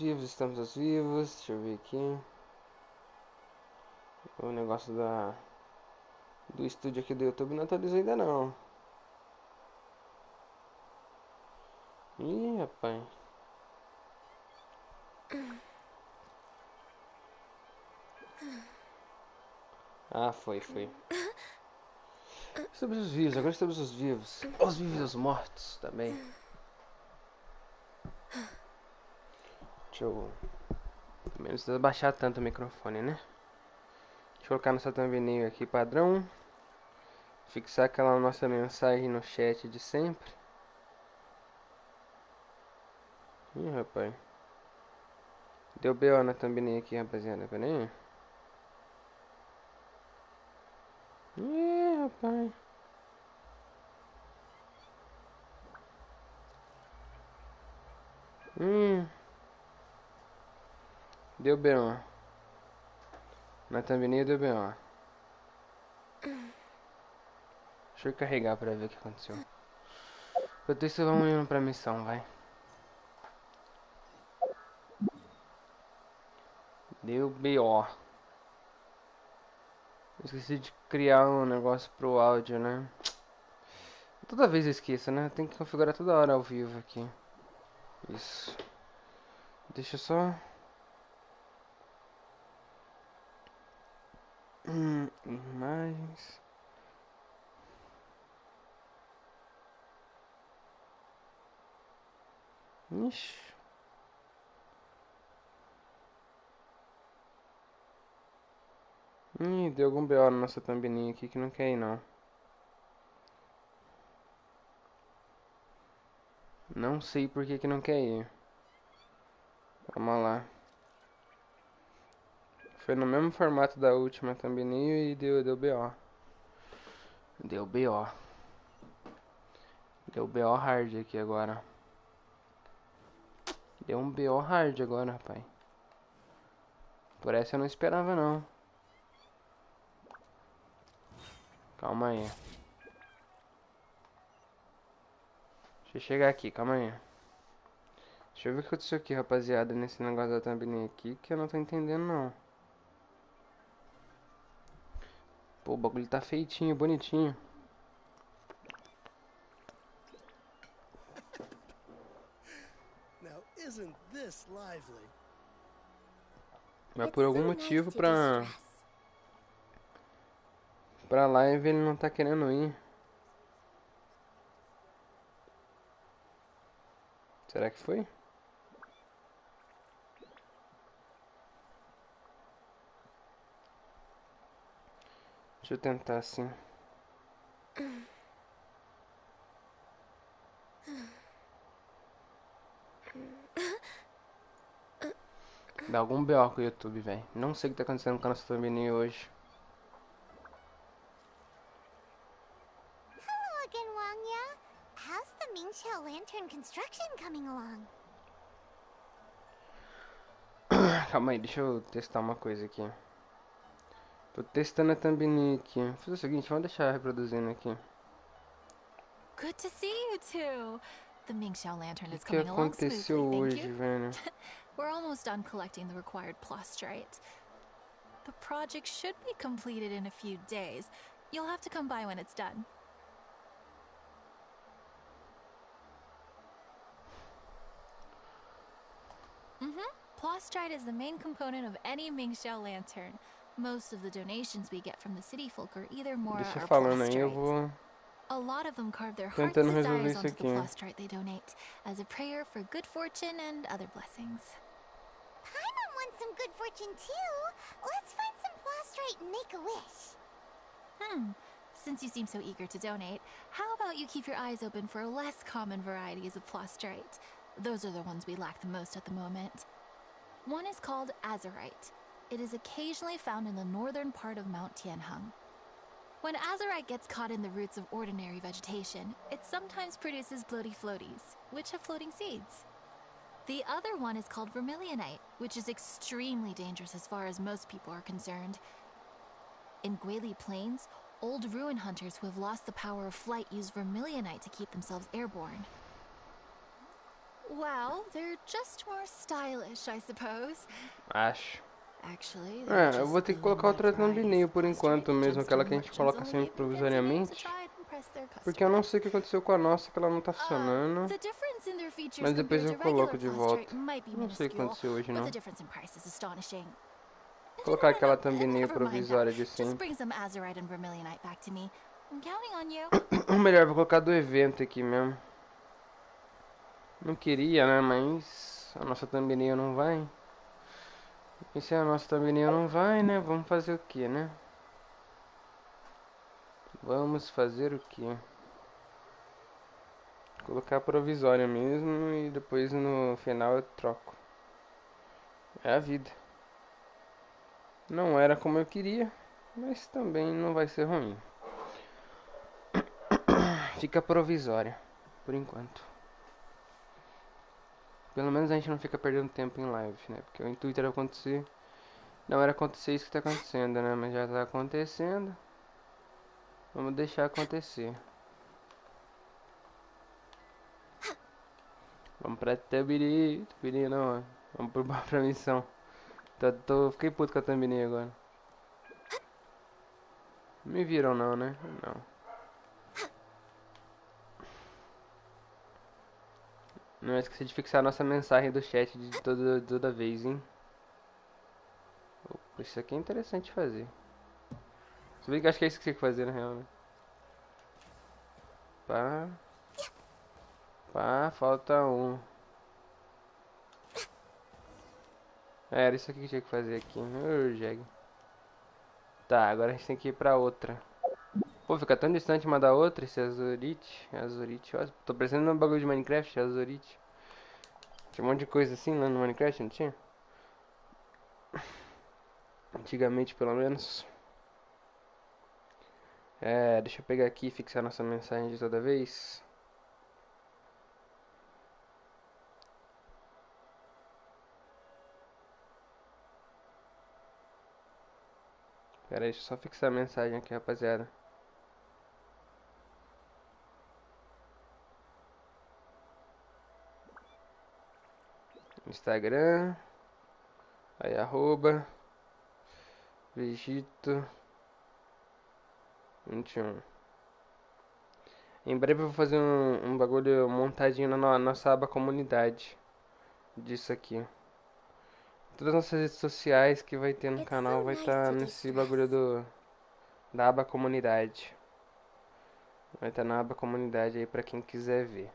estamos aos vivos. Deixa eu ver aqui. O negócio do estúdio aqui do YouTube não atualizou ainda não. Ih, rapaz. Ah, foi. Estamos os vivos, agora estamos os vivos. Os vivos e os mortos também. Deixa eu... Pelo menos abaixar tanto o microfone, né? Deixa eu colocar nossa thumbnail aqui, padrão. Fixar aquela nossa mensagem no chat de sempre. Ih, rapaz. Deu BO na thumbnail aqui, rapaziada. Pera aí. Ih, rapaz. Deu BO. Na thumbnail deu BO. Deixa eu carregar pra ver o que aconteceu. Enquanto isso, vamos indo pra missão, vai. Deu BO. Esqueci de criar um negócio pro áudio, né? Toda vez eu esqueço, né? Tem que configurar toda hora ao vivo aqui. Isso. Deixa eu só... Imagens... Ixi. Deu algum BO na nossa thumbnail aqui que não quer ir, não. Não sei por que não quer ir. Vamos lá. Foi no mesmo formato da última thumbnail e deu BO. Deu BO. Deu BO hard aqui agora. Deu um BO hard agora, rapaz. Por essa eu não esperava, não. Calma aí. Deixa eu chegar aqui, calma aí. Deixa eu ver o que aconteceu aqui, rapaziada, nesse negócio da thumbnail aqui, que eu não tô entendendo, não. Pô, o bagulho tá feitinho, bonitinho. Mas por algum motivo pra live ele não tá querendo ir. Será que foi? Deixa eu tentar assim. Dá algum BO com o YouTube, velho. Não sei o que tá acontecendo com a nossa thumbnail hoje. Hello again, Wangya. How's the Mingxiao lantern construction coming along? Calma aí, deixa eu testar uma coisa aqui. Tô testando a thumbnail aqui. Vou fazer o seguinte, vamos deixar reproduzindo aqui. Good to see you two. The Mingxiao lantern O is que coming along aconteceu smoothly, thank hoje, you. velho? We're almost done collecting the required plastrite. The project should be completed in a few days. You'll have to come by when it's done. Plastrite is the main component of any Mingxiao lantern. Most of the donations we get from the city folk are either Mora Deixa or falando aí, eu plastrite. vou A lot of them carve their heart's tentando resolver desires isso onto the aqui. plastrite they donate, as a prayer for good fortune and other blessings. Paimon wants some good fortune too. Let's find some plastrite and make a wish. Since you seem so eager to donate, how about you keep your eyes open for less common varieties of plastrite? Those are the ones we lack the most at the moment. One is called azurite. It is occasionally found in the northern part of Mount Tianheng. When azurite gets caught in the roots of ordinary vegetation, it sometimes produces bloaty floaties, which have floating seeds. The other one is called vermilionite, which is extremely dangerous as far as most people are concerned. In Guili Plains, old ruin hunters who have lost the power of flight use vermilionite to keep themselves airborne. Well, they're just more stylish, I suppose. Acho. Actually, they're Eu vou just ter que colocar gleaming outra white varieties thumbnail of por prostrate enquanto mesmo, aquela gemstone que a gente merchants coloca only sempre gave the fancy names to provisoriamente. try and impress their Porque eu não customers. sei o que aconteceu com a nossa, que ela não tá funcionando. The difference in their features Mas depois compared eu to regular coloco de prostrate volta. might be Não sei o que minuscule, aconteceu hoje but the não. difference in price is astonishing. Vou colocar aquela No, thumbnail never mind that. provisória de Just sempre. bring some azurite and vermilionite back to me. I'm counting on you. Ou melhor, vou colocar do evento aqui mesmo. Não queria, né? Mas a nossa thumbnail não vai. E se a nossa thumbnail não vai, né? Vamos fazer o que, né? Vamos fazer o que? Colocar provisória mesmo e depois no final eu troco. É a vida. Não era como eu queria, mas também não vai ser ruim. Fica provisória, por enquanto. Pelo menos a gente não fica perdendo tempo em live, né? Porque o intuito era acontecer. Não era acontecer isso que tá acontecendo, né? Mas já tá acontecendo. Vamos deixar acontecer. Vamos pra thumbnail. Thumbnail não, ó. Vamos pra missão. Fiquei puto com a thumbnail agora. Não me viram não, né? Não. Não esqueci de fixar a nossa mensagem do chat de toda vez, hein? Opa, isso aqui é interessante de fazer. Se bem que acho que é isso que tinha que fazer, na real, né? Pá. Pá, falta um. Era isso aqui que tinha que fazer aqui. Jeg. Tá, agora a gente tem que ir pra outra. Pô, fica tão distante uma da outra esse azurite. Azurite, ó. Tô parecendo um bagulho de Minecraft, azurite. Tinha um monte de coisa assim lá no Minecraft, não tinha? Antigamente, pelo menos. Deixa eu pegar aqui e fixar nossa mensagem de toda vez. Pera aí, deixa eu só fixar a mensagem aqui, rapaziada. Instagram. Aí, arroba. Vegito 21. Em breve eu vou fazer um bagulho montadinho na nossa aba comunidade. Disso aqui. Todas as nossas redes sociais que vai ter no canal vai estar nesse bagulho da aba comunidade. Vai estar na aba comunidade aí pra quem quiser ver.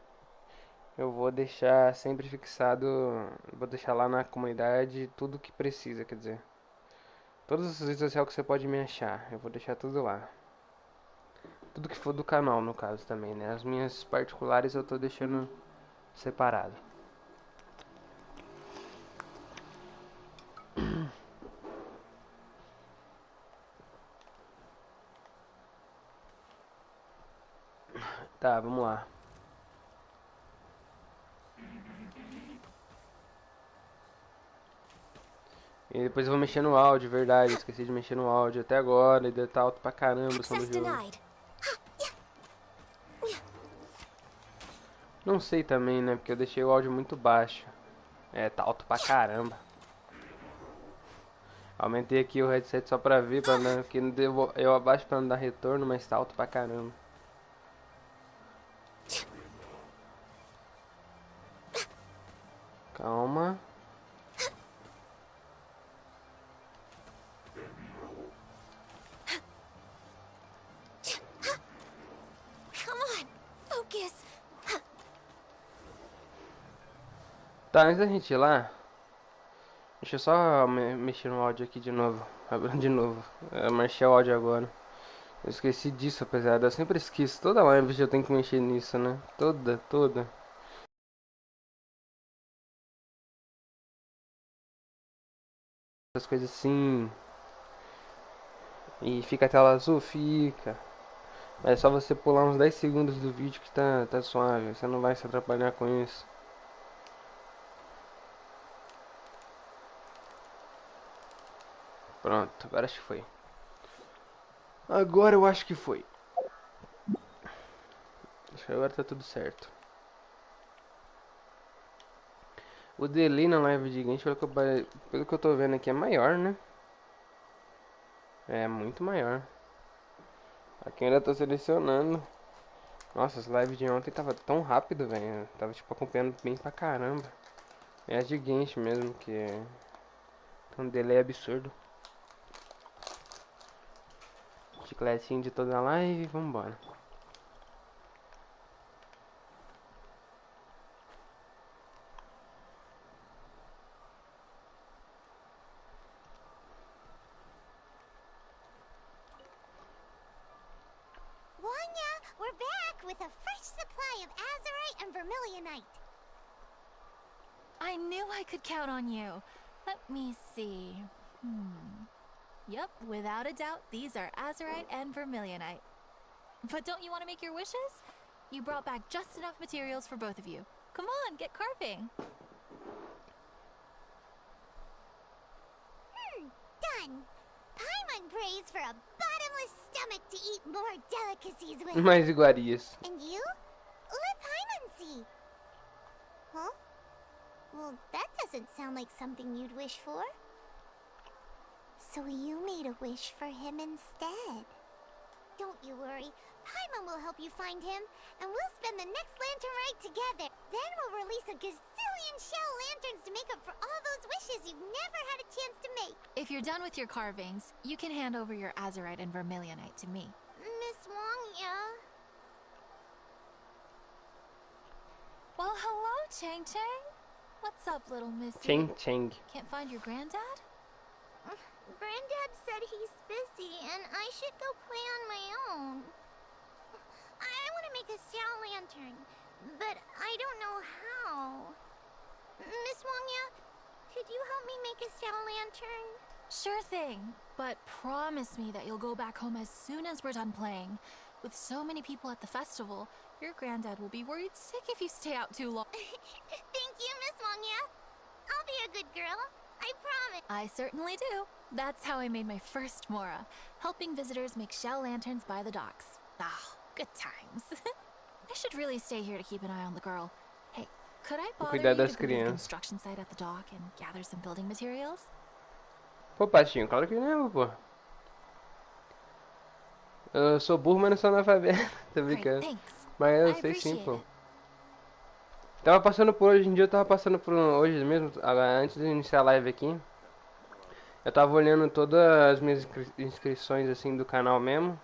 Eu vou deixar sempre fixado, vou deixar lá na comunidade tudo que precisa, quer dizer. Todas as redes sociais que você pode me achar, eu vou deixar tudo lá. Tudo que for do canal, no caso, também, né? As minhas particulares eu tô deixando separado. Tá, vamos lá. E depois eu vou mexer no áudio, verdade. Esqueci de mexer no áudio até agora. E tá alto pra caramba o som do jogo. Não sei também, né? Porque eu deixei o áudio muito baixo. Tá alto pra caramba. Aumentei aqui o headset só pra ver, porque eu abaixo pra não dar retorno, mas tá alto pra caramba. Calma. Tá, antes da gente ir lá, deixa eu só mexer no áudio aqui de novo. Abrindo de novo. Mexer o áudio agora. Eu esqueci disso, apesar de eu sempre esqueço. Toda live eu tenho que mexer nisso, né? Toda. Essas coisas assim. E fica a tela azul? Fica. Mas é só você pular uns 10 segundos do vídeo que tá suave. Você não vai se atrapalhar com isso. Pronto, agora acho que foi. Agora eu acho que foi. Acho que agora tá tudo certo. O delay na live de Genshin, pelo que eu tô vendo aqui, é maior, né? É muito maior. Aqui eu ainda tô selecionando. Nossa, as lives de ontem tava tão rápido, velho. Tava tipo acompanhando bem pra caramba. É as de Genshin mesmo, que é um delay absurdo. Chicletinho de toda a live, vambora. Wanya, we're back with a fresh supply of azurite and vermilionite. I knew I could count on you. Let me see. Yep, without a doubt, these are azurite and vermilionite. But don't you want to make your wishes? You brought back just enough materials for both of you. Come on, get carving. Done. Paimon prays for a bottomless stomach to eat more delicacies with. Mais iguarias. And you? Let Paimon see. Huh? Well, that doesn't sound like something you'd wish for. So you made a wish for him instead. Don't you worry. Paimon will help you find him, and we'll spend the next lantern rite together. Then we'll release a gazillion shell lanterns to make up for all those wishes you've never had a chance to make. If you're done with your carvings, you can hand over your azurite and vermilionite to me. Miss Wangya. Well, hello, Chang Chang. What's up, little missy? Chang Chang. Can't find your granddad? Granddad said he's busy, and I should go play on my own. I want to make a shell lantern, but I don't know how. Miss Wangya, could you help me make a shell lantern? Sure thing, but promise me that you'll go back home as soon as we're done playing. With so many people at the festival, your granddad will be worried sick if you stay out too long. Thank you, Miss Wangya. I'll be a good girl. I promise. I certainly do. That's how I made my first Mora, helping visitors make shell lanterns by the docks. Ah, good times. I should really stay here to keep an eye on the girl. Hey, could I bother you Cuidar to das go to the crianças. construction site at the dock and gather some building materials? Pô, Patinho, claro que não, pô. Eu sou burro, mas não sou analfabeto. Tô Great, brincando. thanks. Mas eu I sei sim, appreciate pô. it. Tava passando por hoje em dia, eu tava passando por hoje mesmo, antes de iniciar a live aqui. Eu tava olhando todas as minhas inscrições assim do canal mesmo.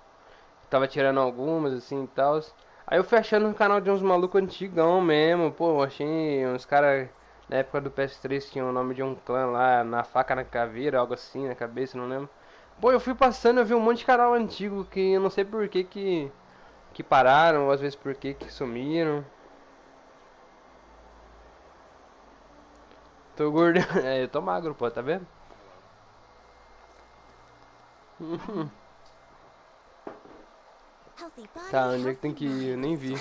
Tava tirando algumas assim e tal. Aí eu fui achando um canal de uns malucos antigão mesmo. Pô, achei uns caras na época do PS3 que tinha o nome de um clã lá, na faca na caveira, algo assim, na cabeça, não lembro. Pô, eu fui passando, eu vi um monte de canal antigo que eu não sei por que pararam, ou às vezes por que sumiram. Tô gordo. É, eu tô magro, pô, tá vendo? Healthy body, Tá, onde é que tem que ir? Eu nem vi.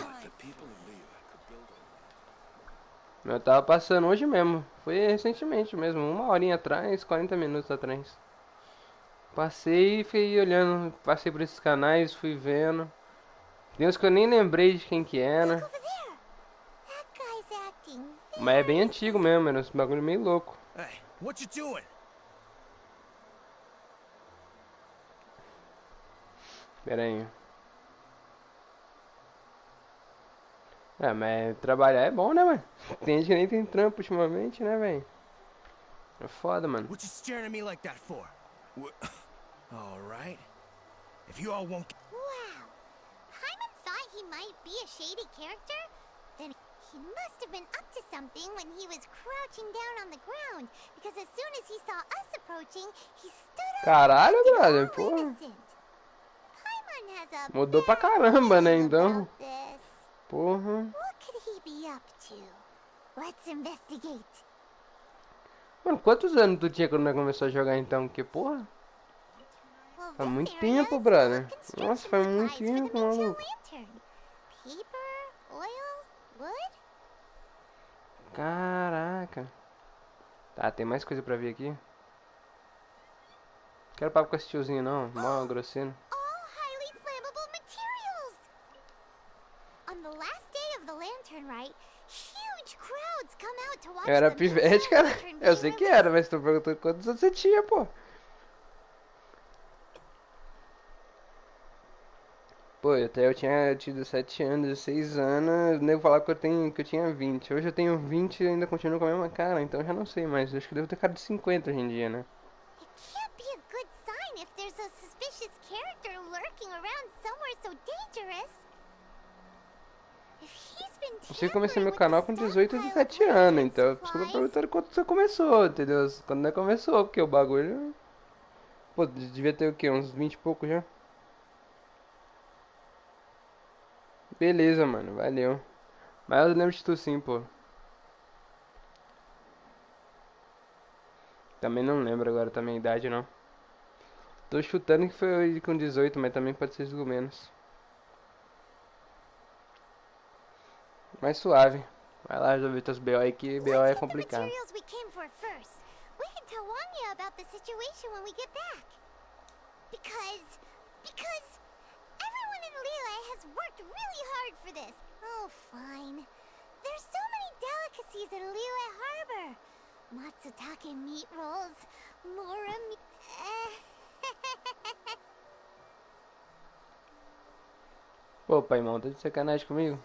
Eu tava passando hoje mesmo. Foi recentemente mesmo, uma horinha atrás, 40 minutos atrás. Passei e fui olhando, passei por esses canais, fui vendo. Tem uns que eu nem lembrei de quem que Look era. over there. That guy's acting Mas é bem very antigo mesmo, era esse bagulho meio louco. Hey, what you doing? Pera aí. É, mas trabalhar é bom, né, mano? Tem gente que nem tem trampo ultimamente, né, velho? É foda, mano. What you staring at me like that for? All right. If you all won't. Wow. Paimon thought he might be a shady character? Then he must have been up to something when he was crouching down on the ground. Because as soon as he saw us approaching, he stood up Caralho, and acted brother, all porra. innocent. Paimon has a Mudou pra bad caramba, né, feeling então? about this. Porra. What could he be up to? Let's investigate. Mano, quantos anos tu tinha quando nós começou a jogar então? Que porra? Well, Faz this muito area tempo, is brother. full of construction Nossa, faz muito supplies for the tempo, Minchell maluco. lantern. Paper, oil, wood. Caraca. Tá, tem mais coisa pra ver aqui? Quero papo com esse tiozinho não, mó grosseiro. All highly flammable materials. On the last day of the lantern rite, huge crowds come out to Eu era pivete, cara. Eu sei que era, mas tô perguntando quantos anos você tinha, pô. Pô, até eu tinha tido 7 anos, 16 anos, nego falava que eu tinha 20. Hoje eu tenho 20 e ainda continuo com a mesma cara, então eu já não sei mais. Acho que eu devo ter cara de 50 hoje em dia, né? It can't be a good sign if there's a suspicious character lurking around somewhere so dangerous. If he's been Eu sei que comecei tampering meu with the canal com 18 e stockpile of 17 anos, lantern então por isso que eu tô supplies. perguntando quando você começou, entendeu? Quando não começou, porque o bagulho. Pô, devia ter o quê? Uns 20 e pouco já? Beleza, mano, valeu. Mas eu lembro de tu sim, pô. Também não lembro agora também a idade, não. Tô chutando que foi com 18, mas também pode ser algo menos. Mais suave. Vai lá resolver teus BO aí que BO Let's é get the complicado. materials we came for first. We can tell Wanya about the situation when we get back. Because everyone in Liyue has worked really hard for this. Oh, fine. There's so many delicacies at Liyue Harbor. Matsutake meat rolls, Mora meat... Pô, pai, irmão, tá de sacanagem comigo?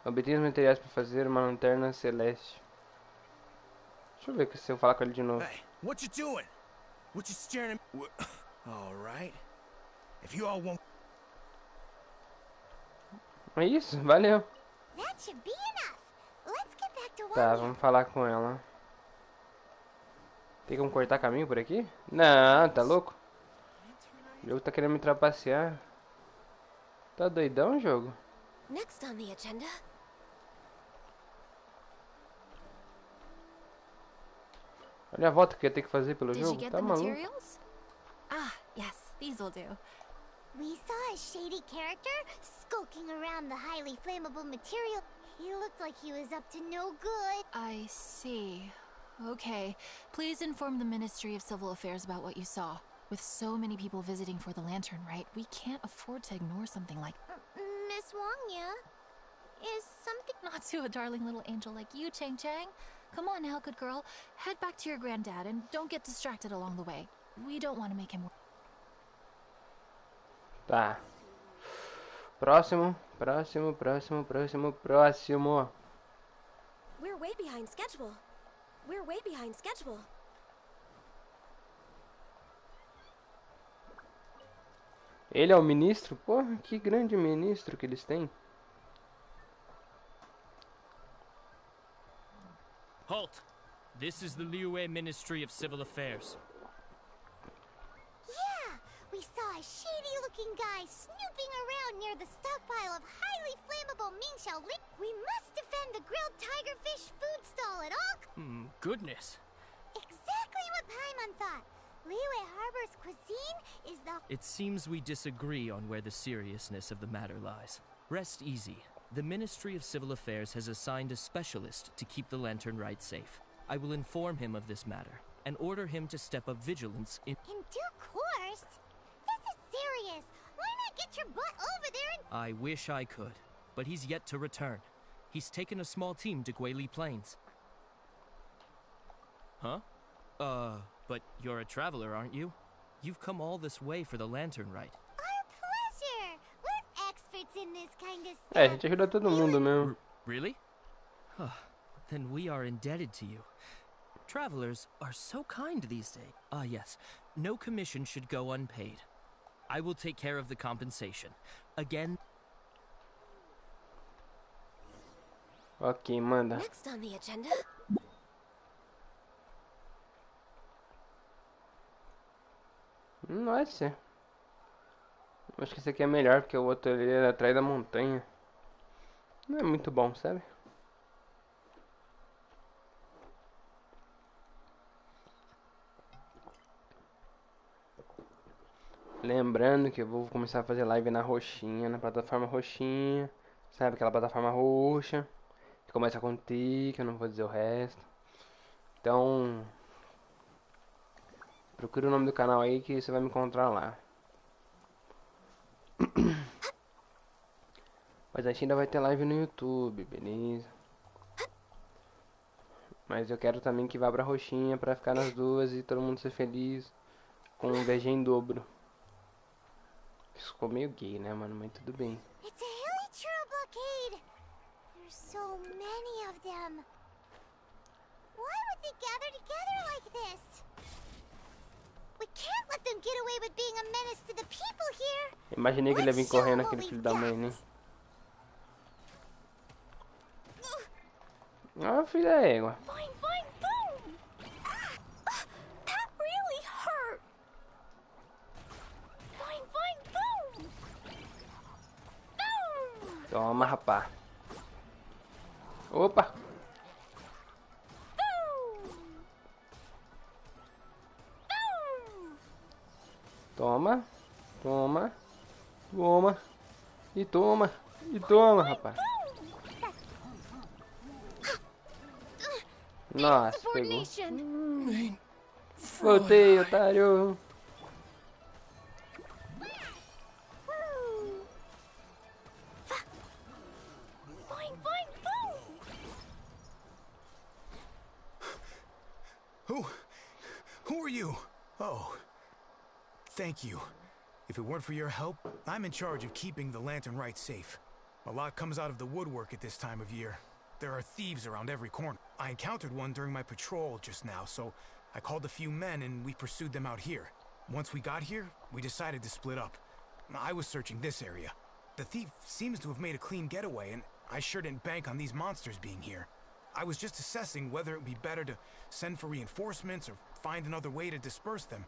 Obtive os materiais para fazer uma lanterna celeste. Deixa eu ver se eu falar com ele de novo. Hey, what you doing? What you staring at? All right. If you all won't. É isso, valeu. That should be enough. Let's get back to Tá, Wanya. vamos falar com ela. Tem como cortar caminho por aqui? Não, tá louco? O jogo tá querendo me trapacear. Tá doidão o jogo? Next on the agenda. Olha a volta que eu ia ter que fazer pelo Did you jogo. get Tá the maluco? materials? Ah, yes, these will do. We saw a shady character skulking around the highly flammable material. He looked like he was up to no good. I see. Okay. Please inform the Ministry of Civil Affairs about what you saw. With so many people visiting for the lantern, right? We can't afford to ignore something like... Miss Wanya, is something... Not to a darling little angel like you, Chang Chang. Come on now, good girl. Head back to your granddad and don't get distracted along the way. We don't want to make him... Tá. Próximo. We're way behind schedule. We're way behind schedule. Ele é o ministro? Porra, que grande ministro que eles têm. Halt! This is the Liyue Ministry of Civil Affairs. Yeah, we saw a shady-looking guy snooping around near the stockpile of highly flammable Mingxiao Li. We must defend the grilled tigerfish food stall at all... Goodness. Exactly what Paimon thought. Liyue Harbor's cuisine is the... It seems we disagree on where the seriousness of the matter lies. Rest easy. The Ministry of Civil Affairs has assigned a specialist to keep the Lantern Rite safe. I will inform him of this matter and order him to step up vigilance in... In due course? This is serious. Why not get your butt over there and... I wish I could, but he's yet to return. He's taken a small team to Guili Plains. Huh? But you're a traveler, aren't you? You've come all this way for the Lantern Rite. Our pleasure. We're experts in this kind of É, a stuff. gente ajuda todo mundo mesmo. Really? Then we are indebted to you. Travelers are so kind these days. Ah, yes. No commission should go unpaid. I will take care of the compensation. Again... Ok, manda. Next on the agenda. Nossa. Acho que esse aqui é melhor, porque o outro ali é atrás da montanha. Não é muito bom, sabe? Lembrando que eu vou começar a fazer live na roxinha, na plataforma roxinha. Sabe, aquela plataforma roxa. Que começa com T, que eu não vou dizer o resto. Então... procura o nome do canal aí que você vai me encontrar lá. Mas a gente ainda vai ter live no YouTube, beleza? Mas eu quero também que vá pra roxinha pra ficar nas duas e todo mundo ser feliz com um VG em dobro. Ficou meio gay, né, mano? Mas tudo bem. It's a hilly true blockade. There's so many of them. Why would they gather together like this? We can't let them get away with being a menace to the people here. Imaginei que ele ia vir correndo, aquele filho da mãe, né? Ah, filho da égua. Boing, boing, boom! That really hurt! Boing, boing, boom! Boom! Toma, rapá. Opa! Toma, toma, toma, e toma, e toma, rapaz. Nossa, pegou. Voltei, otário. Boing, boing, boom! Who are you? Oh. Thank you. If it weren't for your help, I'm in charge of keeping the lantern right safe. A lot comes out of the woodwork at this time of year. There are thieves around every corner. I encountered one during my patrol just now, so I called a few men and we pursued them out here. Once we got here, we decided to split up. I was searching this area. The thief seems to have made a clean getaway, and I sure didn't bank on these monsters being here. I was just assessing whether it would be better to send for reinforcements or find another way to disperse them.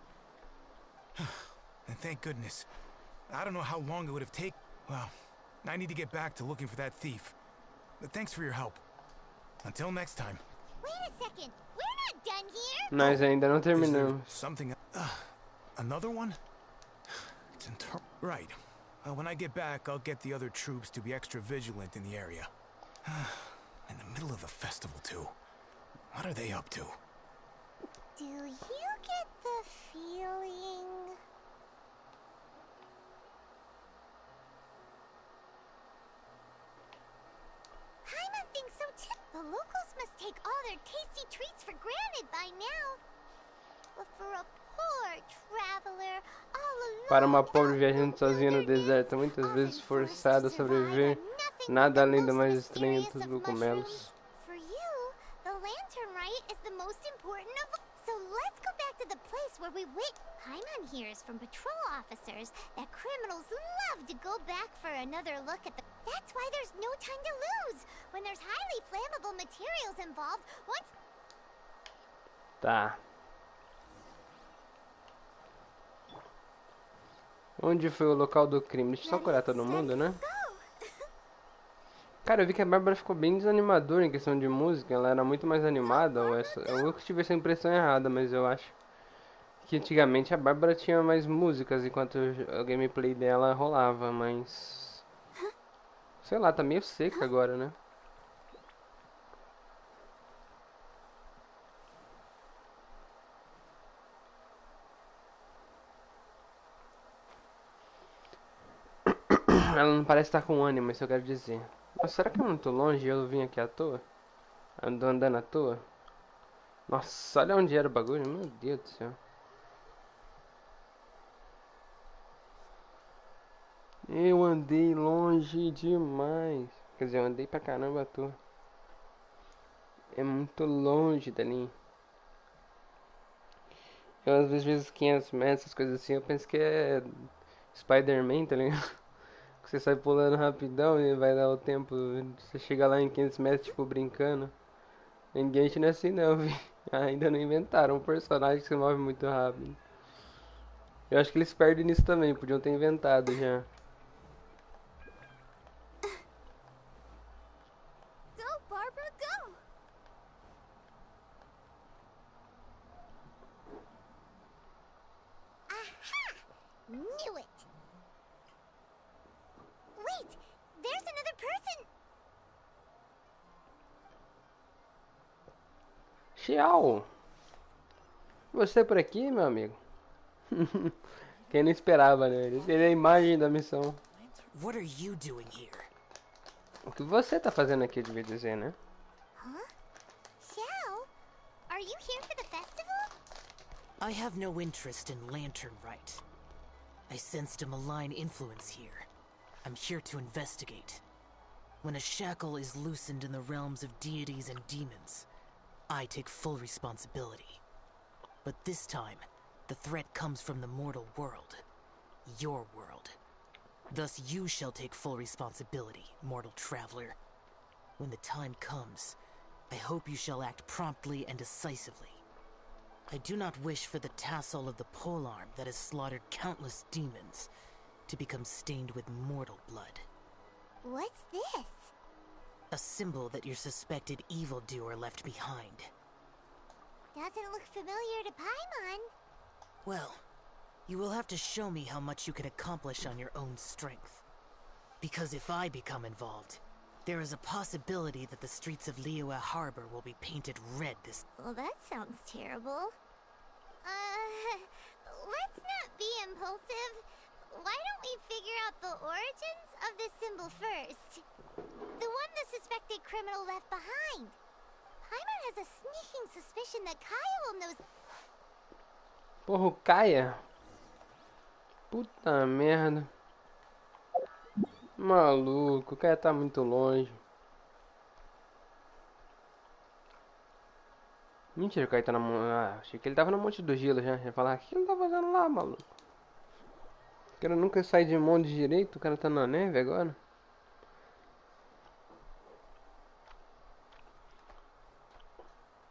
And thank goodness. I don't know how long it would have taken. Well, I need to get back to looking for that thief. But thanks for your help. Until next time. Wait a second. We're not done here. Nós ainda não Is there terminamos. something? Another one? It's right. When I get back, I'll get the other troops to be extra vigilant in the area. In the middle of a festival, too. What are they up to? Do you get the feeling? Paimon thinks so too. The locals must take all their tasty treats for granted by now. But for a poor traveler all alone Para uma pobre out viajante in the sozinha no wilderness, deserto, muitas vezes often forced forçada a to survive sobreviver, on nothing nada but the além do most mais estranho mysterious dos of cogumelos. mushrooms. For you, the lantern rite is the most important of all. So let's go back to the place where we wait. Paimon hears from patrol officers that criminals love to go back for another look at the... That's why there's no time to lose. When there's highly flammable materials involved, once... Tá. Onde foi o local do crime? Deixa eu só curar todo mundo, né? Cara, eu vi que a Bárbara ficou bem desanimadora em questão de música. Ela era muito mais animada. Ou essa... Eu tive essa impressão errada, mas eu acho que antigamente a Bárbara tinha mais músicas enquanto a gameplay dela rolava, mas... Sei lá, tá meio seca agora, né? Ela não parece estar com ânimo, isso eu quero dizer. Mas será que é muito longe e eu vim aqui à toa? Ando andando à toa? Nossa, olha onde era o bagulho, meu Deus do céu. Eu andei longe demais. Quer dizer, eu andei pra caramba à toa. É muito longe dali. Eu às vezes vejo 500 metros, essas coisas assim, eu penso que é Spider-Man, tá ligado? Que você sai pulando rapidão e vai dar o tempo. Você chega lá em 500 metros, tipo, brincando. Em Genshin não é assim não, vi. Ainda não inventaram um personagem que se move muito rápido. Eu acho que eles perdem nisso também, podiam ter inventado já. Go, Barbara, go! Aha! Knew it! Wait! There's another person! Tchau! Você por aqui, meu amigo? Quem não esperava, né? Ele é a imagem da missão. What are you doing here? O que você tá fazendo aqui, eu devia dizer, né? Huh? Xiao, are you here for the festival? I have no interest in Lantern Rite. I sensed a malign influence here. I'm here to investigate. When a shackle is loosened in the realms of deities and demons, I take full responsibility. But this time, the threat comes from the mortal world. Your world. Thus you shall take full responsibility, mortal traveler. When the time comes, I hope you shall act promptly and decisively. I do not wish for the tassel of the polearm that has slaughtered countless demons to become stained with mortal blood. What's this? A symbol that your suspected evildoer left behind. Doesn't look familiar to Paimon. Well, you will have to show me how much you can accomplish on your own strength. Because if I become involved, there is a possibility that the streets of Liyue Harbor will be painted red this... Well, that sounds terrible. Let's not be impulsive. Why don't we figure out the origins of this symbol first? The one the suspected criminal left behind. Paimon has a sneaking suspicion that Kaya will know... Porra, o Kaya? Puta merda. Maluco, o Kaya tá muito longe. Mentira, o Kaya tá na... Ah, achei que ele tava no Monte do Gelo já. Eu ia falar, o que ele tá fazendo lá, maluco? O cara nunca sai de monte direito, o cara tá na neve agora.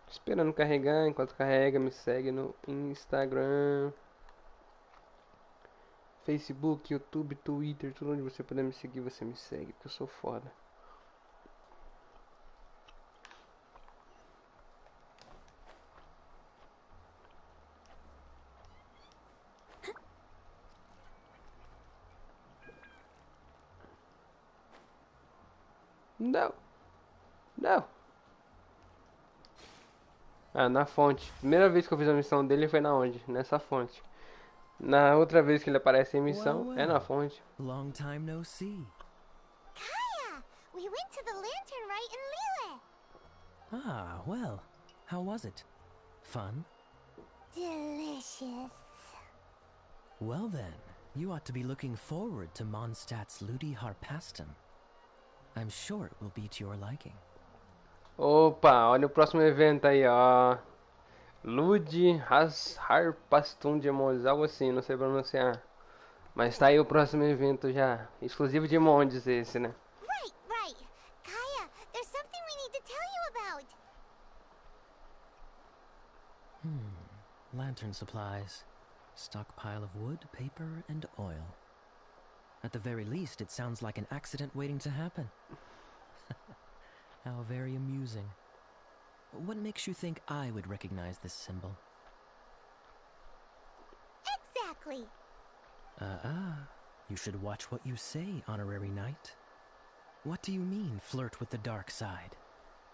Esperando carregar, enquanto carrega, me segue no Instagram, Facebook, YouTube, Twitter, tudo onde você puder me seguir, você me segue, porque eu sou foda. Não. Não. Ah, na fonte. Primeira vez que eu fiz a missão dele foi na onde? Nessa fonte. Na outra vez que ele aparece em missão, é na fonte. Long time no see. Kaya! We went to the Lantern Rite in Liyue. Ah, well. How was it? Fun? Delicious. Well then, you ought to be looking forward to Mondstadt's Ludi Harpastum. I'm sure it will be to your liking. Opa, olha o próximo evento aí, ó. Ludi Harpastum de Mondes, algo assim, não sei pronunciar. Mas tá aí o próximo evento já. Exclusivo de Mondes esse, né? Right. Kaya, there's something we need to tell you about. Lantern supplies. Stockpile of wood, paper, and oil. At the very least, it sounds like an accident waiting to happen. How very amusing. What makes you think I would recognize this symbol? Exactly. You should watch what you say, honorary knight. What do you mean, flirt with the dark side?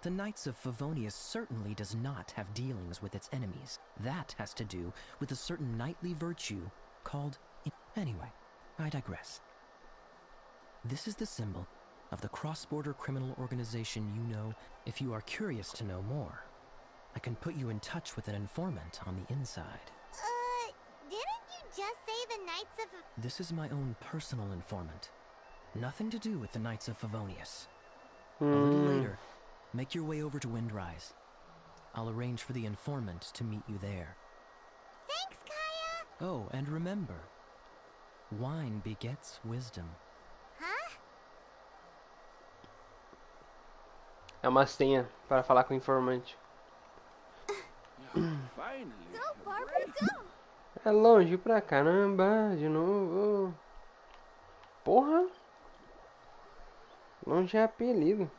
The Knights of Favonius certainly does not have dealings with its enemies. That has to do with a certain knightly virtue called... Anyway, I digress. This is the symbol of the cross-border criminal organization you know. If you are curious to know more, I can put you in touch with an informant on the inside. Didn't you just say the Knights of... This is my own personal informant. Nothing to do with the Knights of Favonius. A little later, make your way over to Windrise. I'll arrange for the informant to meet you there. Thanks, Kaya! Oh, and remember, wine begets wisdom. Huh? É uma senha para falar com o informante. Go, Barbara, go! É longe pra caramba, de novo. Porra! Longe é apelido.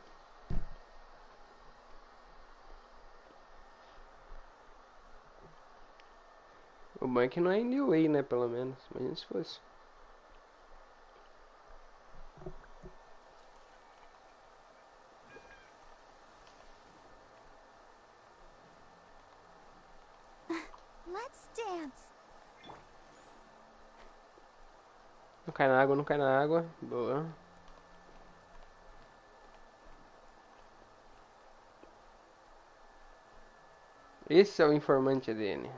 O bom é que não é em Liyue, né, pelo menos. Imagina se fosse. Let's dance. Não cai na água, não cai na água. Boa. Esse é o informante dele.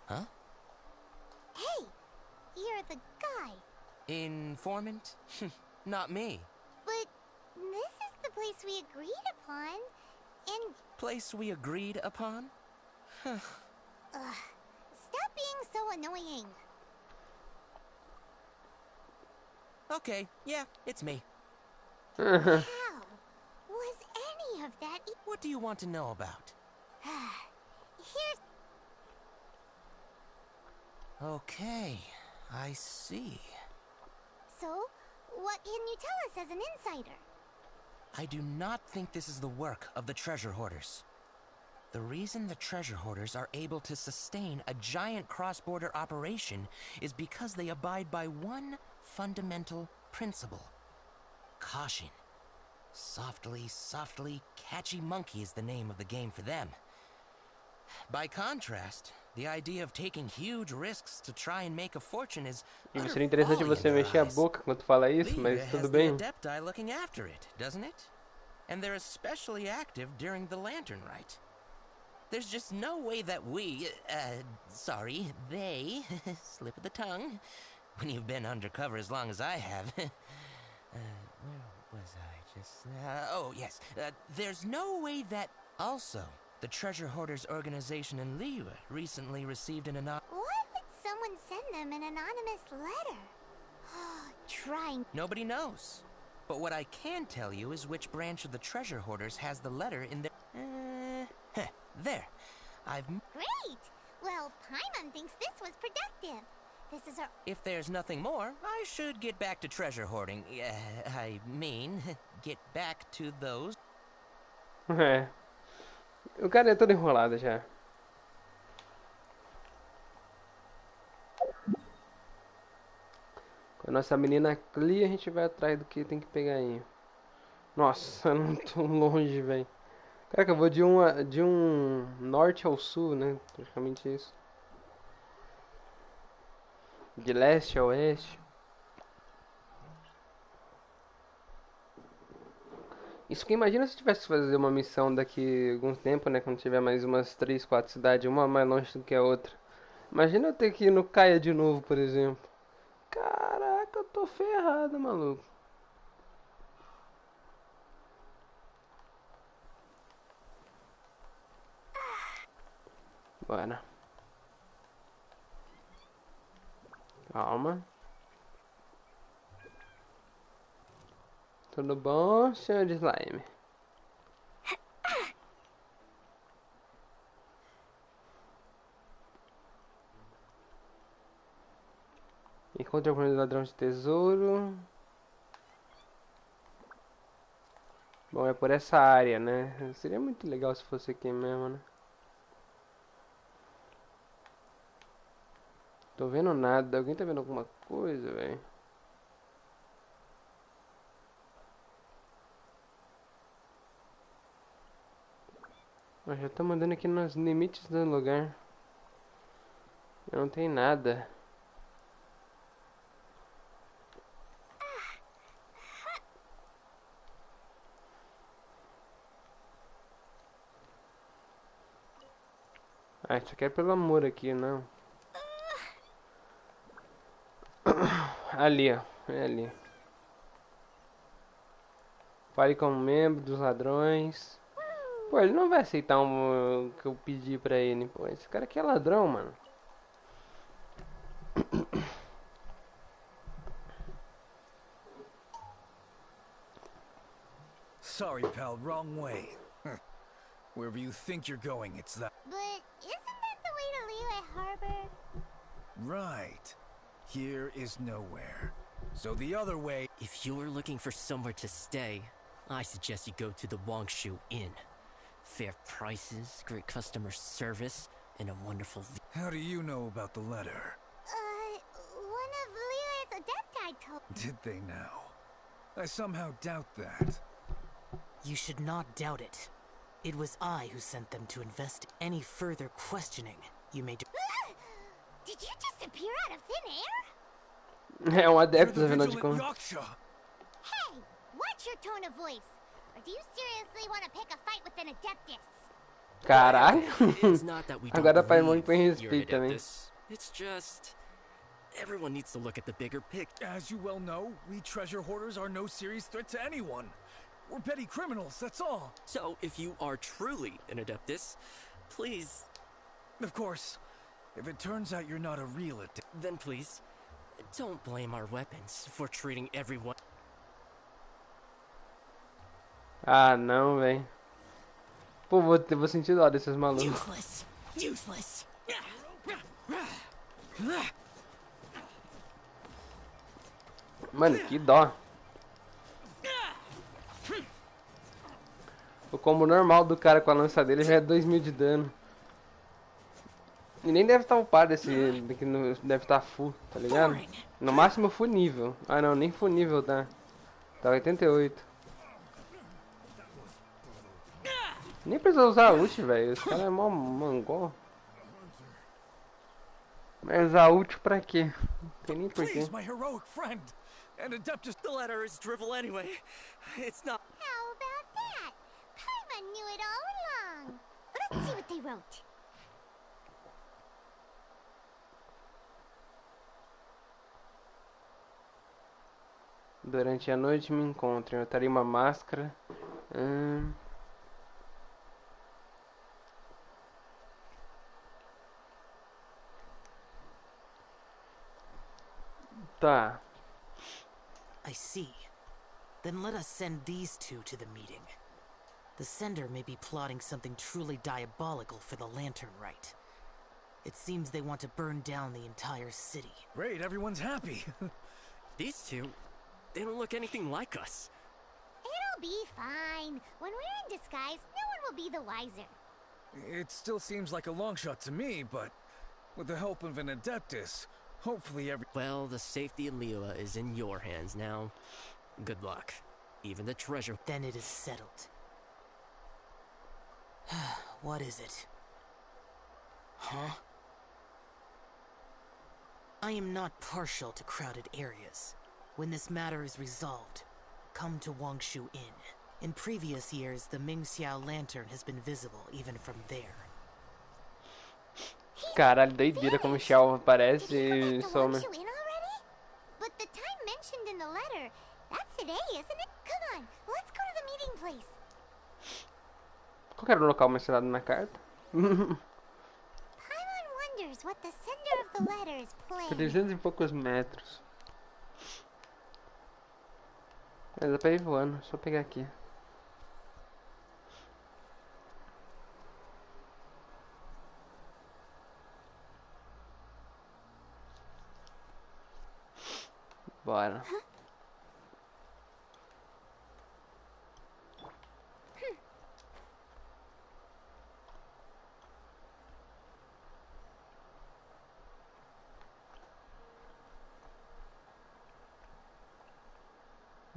Huh? Hey, you're the guy. Informant? Not me. But this is the place we agreed upon. And, Place we agreed upon? stop being so annoying. Okay, yeah, it's me. How was any of that What do you want to know about? Here's... Okay, I see. So, what can you tell us as an insider? I do not think this is the work of the treasure hoarders. The reason the treasure hoarders are able to sustain a giant cross-border operation is because they abide by one fundamental principle. Caution. Softly, softly, catchy monkey is the name of the game for them. By contrast, the idea of taking huge risks to try and make a fortune is E seria interessante você mexer a boca quando fala isso, mas tudo bem. The Adepti looking after it, doesn't it? And they're especially active during the Lantern Rite. There's just no way that we, they, slip of the tongue, when you've been undercover as long as I have. Where was I just... oh, yes. There's no way that... Also, the Treasure Hoarders organization in Liyue recently received an Why would someone send them an anonymous letter? Trying... Nobody knows. But what I can tell you is which branch of the Treasure Hoarders has the letter in their... there. Great! Well, Paimon thinks this was productive. This is our... If there's nothing more, I should get back to treasure hoarding. I mean, get back to those... É. O cara é todo enrolado já. Com a nossa menina Clia, a gente vai atrás do que tem que pegar aí. Nossa, eu não tô longe, velho. Caraca, eu vou de um norte ao sul, né? Praticamente isso. De leste a oeste. Isso que imagina se tivesse que fazer uma missão daqui a algum tempo, né? Quando tiver mais umas 3, 4 cidades, uma mais longe do que a outra. Imagina eu ter que ir no Caia de novo, por exemplo. Caraca, eu tô ferrado, maluco. Bora. Calma. Tudo bom, senhor Slime? Encontre o primeiro ladrão de tesouro. Bom, é por essa área, né? Seria muito legal se fosse aqui mesmo, né? Tô vendo nada. Alguém tá vendo alguma coisa, velho? Eu já tô mandando aqui nos limites do lugar. Não tem nada. Ah, isso aqui é pelo amor aqui, não. Ali, ó. É ali. Fale como membro dos ladrões. Pô, ele não vai aceitar o que eu pedi pra ele. Pô, esse cara aqui é ladrão, mano. Sorry, pal, wrong way. Wherever you think you're going, it's that. But isn't that the way to Liyue Harbor? Right. Here is nowhere. So the other way... If you're looking for somewhere to stay, I suggest you go to the Wangshu Inn. Fair prices, great customer service, and a wonderful How do you know about the letter? One of Liyue's Adepti told... Did they now? I somehow doubt that. You should not doubt it. It was I who sent them to invest. Any further questioning, you may do. Did you just appear out of thin air? É um adepto, You're the afinal de vigilant contas. Yaksha! Hey, watch your tone of voice. Or do you seriously want to pick a fight with an Adeptus? Caralho. It's not that we don't Agora Paimon põe believe you're an respeito também. Adeptus. It's just everyone needs to look at the bigger picture. As you well know, we treasure hoarders are no serious threat to anyone. We're petty criminals, that's all. So if you are truly an Adeptus, please, Of course, if it turns out you're not a real Adeptus, then please, don't blame our weapons for treating everyone. Ah, não, velho. Pô, vou sentir dó desses malucos. Useless. Useless. Mano, que dó. O combo normal do cara com a lança dele já é 2000 de dano. E nem deve estar upado esse daqui, deve estar full, tá ligado? No máximo full nível. Ah não, nem full nível tá. Tá 88. Nem precisa usar ult, velho. Esse cara é mó mangol. Mas usar ult pra quê? Não tem nem porquê. please, my heroic friend. And Adeptus, The letter is drivel anyway. It's not. How about that? Paimon knew it all along. Let's see what they wrote. Durante a noite me encontrem. Eu estaria uma máscara. Tá. I see. Then let us send these two to the meeting. The sender may be plotting something truly diabolical for the Lantern Rite. It seems they want to burn down the entire city. great, everyone's happy. These two, they don't look anything like us. It'll be fine. When we're in disguise, no one will be the wiser. It still seems like a long shot to me, but with the help of an Adeptus, hopefully Well, the safety of Leela is in your hands now. Good luck. Even the treasure. Then it is settled. What is it? Huh? I am not partial to crowded areas. When this matter is resolved, come to Wangshu Inn. In previous years, the Mingxiao lantern has been visible even from there. Caralho, doideira como o Xiao aparece Did he e come back to some. Wangshu Inn already? But the time mentioned in the letter, that's today, isn't it? Come on, let's go to the meeting place. Qual que era o local mencionado na carta? Paimon wonders what the sender of the letter is planning. 300 e poucos metros. Mas dá pra ir voando, só pegar aqui. Bora.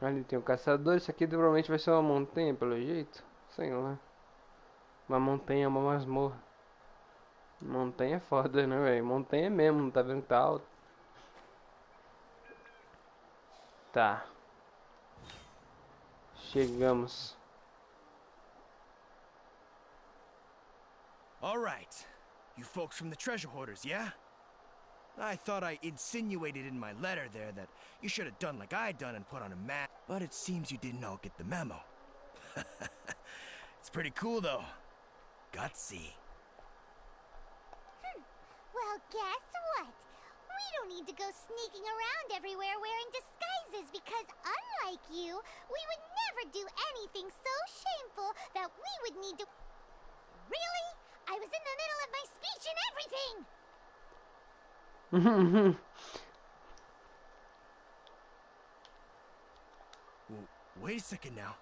Ali tem o caçador. Isso aqui provavelmente vai ser uma montanha, pelo jeito. Sei lá. Uma montanha, uma masmorra. Montanha é foda, né, velho? Montanha mesmo, não tá vendo que tá alto. Tá. Chegamos. All right. You folks from the treasure hoarders, yeah? I thought I insinuated in my letter there that you should have done like I done and put on a mask, but it seems you didn't all get the memo. It's pretty cool, though. Gutsy. Well, guess what? We don't need to go sneaking around everywhere wearing disguises because unlike you, we would never do anything so shameful that we would need to... Really? I was in the middle of my speech and everything! Wait a second now.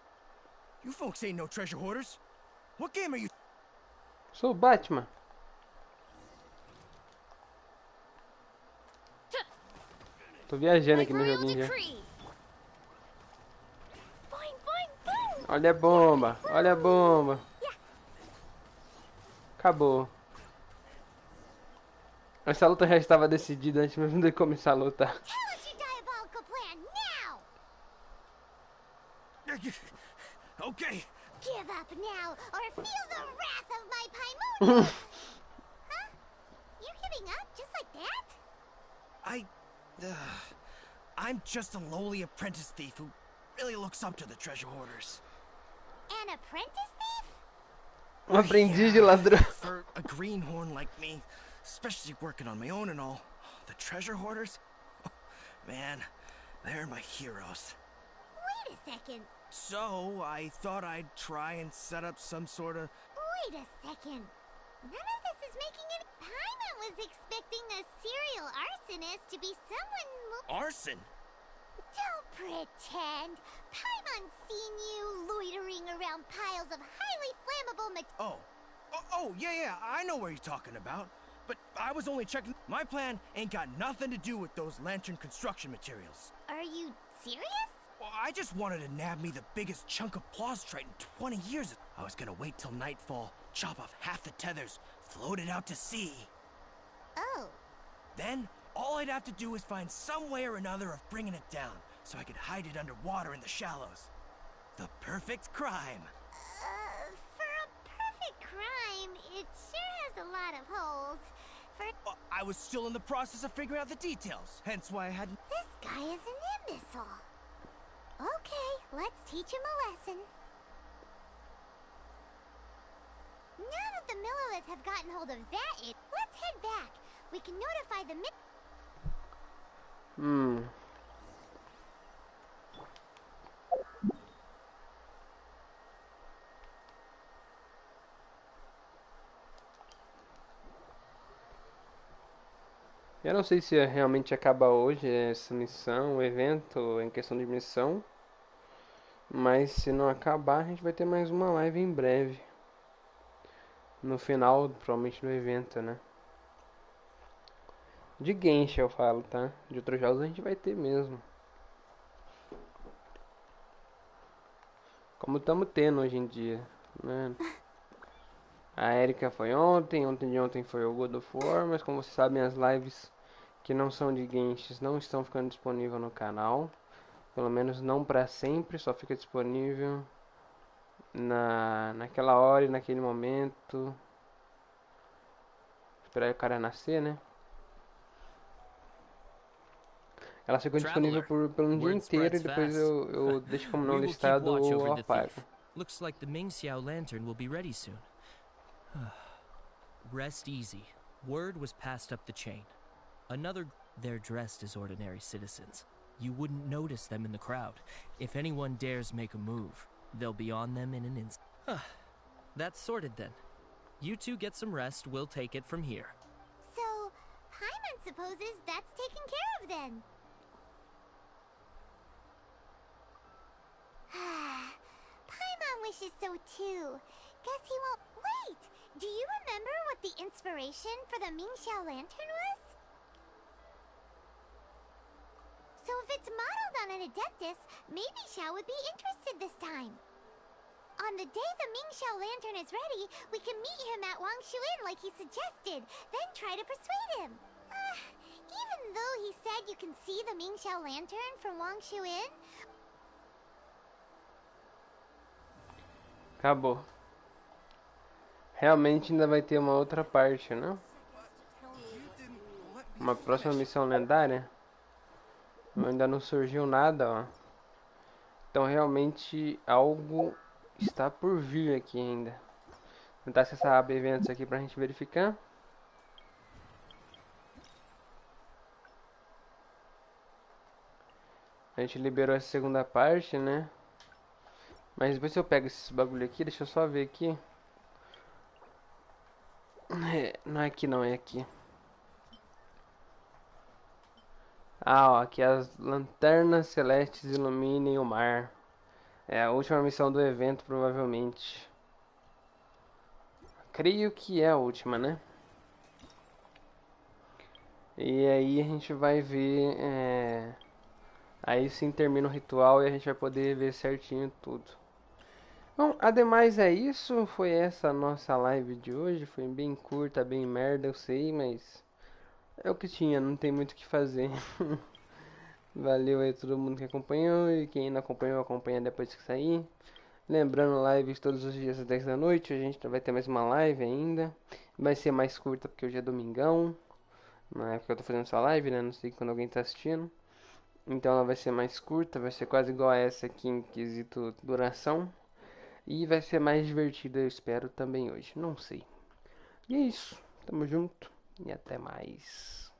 You folks ain't no treasure hoarders. What game are you... Sou o Batman. Tô viajando aqui no joguinho já. Olha a bomba, olha a bomba. Acabou. Essa luta já estava decidida antes mesmo de começar a lutar. Okay. Give up now, or feel the wrath of my Paimon! Huh? You're giving up just like that? I'm just a lowly apprentice thief who really looks up to the treasure hoarders. An apprentice thief? Aprendiz de ladrão. For a greenhorn like me, especially working on my own and all, the treasure hoarders? Man, they're my heroes. Wait a second. So, I thought I'd try and set up some sort of... Wait a second. None of this is making any... Paimon was expecting a serial arsonist to be someone... Arson? Don't pretend. Paimon's seen you loitering around piles of highly flammable material. Yeah, I know what you're talking about. But I was only checking... My plan ain't got nothing to do with those lantern construction materials. Are you serious? Well, I just wanted to nab me the biggest chunk of plaustrite in 20 years. I was gonna wait till nightfall, chop off half the tethers, float it out to sea. Oh. Then, all I'd have to do is find some way or another of bringing it down, so I could hide it underwater in the shallows. The perfect crime. For a perfect crime, it sure has a lot of holes. I was still in the process of figuring out the details, hence why I hadn't... This guy is an imbecile. Okay, let's teach him a lesson. Now that the Millilith have gotten hold of that, let's head back. We can notify the Eu não sei se realmente acaba hoje essa missão, o evento em questão de missão. Mas se não acabar, a gente vai ter mais uma live em breve. No final, provavelmente, do evento, né? De Genshin eu falo, tá? De outros jogos a gente vai ter mesmo. Como estamos tendo hoje em dia, né? A Erika foi ontem de ontem foi o God of War, mas como vocês sabem, as lives que não são de Genshin não estão ficando disponíveis no canal. Pelo menos não para sempre, só fica disponível naquela hora e naquele momento. Esperar o cara nascer, né? Ela ficou disponível por um dia inteiro e depois eu deixo como não listado ou apago. Looks like the Mingxiao lantern will be ready soon. Rest easy. Word was passed up the chain. They're dressed as ordinary citizens. You wouldn't notice them in the crowd. If anyone dares make a move, they'll be on them in an instant. That's sorted then. You two get some rest, we'll take it from here. So, Paimon supposes that's taken care of then. Paimon wishes so too. Guess he won't... Wait! Do you remember what the inspiration for the Mingxiao lantern was? So if it's modeled on an Adeptus, maybe Xiao would be interested this time. On the day the Mingxiao lantern is ready, we can meet him at Wangshu Inn like he suggested, then try to persuade him. Even though he said you can see the Mingxiao lantern from Wangshu Inn... Acabou. Realmente ainda vai ter uma outra parte, né? Uma próxima missão lendária. Ainda não surgiu nada, ó. Então realmente algo está por vir aqui ainda. Vou tentar acessar a aba eventos aqui pra gente verificar. A gente liberou essa segunda parte, né? Mas depois eu pego esses bagulho aqui, deixa eu só ver aqui. Não é aqui não, é aqui. Ó, aqui as lanternas celestes iluminem o mar. É a última missão do evento, provavelmente. Creio que é a última, né? E aí a gente vai ver... Aí sim termina o ritual e a gente vai poder ver certinho tudo. Bom, ademais é isso. Foi essa a nossa live de hoje. Foi bem curta, bem merda, eu sei, mas... É o que tinha, não tem muito o que fazer. Valeu aí todo mundo que acompanhou. E quem não acompanhou, acompanha depois que sair. Lembrando, lives todos os dias às 10 da noite. A gente vai ter mais uma live ainda. Vai ser mais curta porque hoje é domingão. Na época eu tô fazendo essa live, né? Não sei quando alguém tá assistindo. Então ela vai ser mais curta, vai ser quase igual a essa aqui em quesito duração. E vai ser mais divertida, eu espero, também hoje. Não sei. E é isso. Tamo junto e até mais.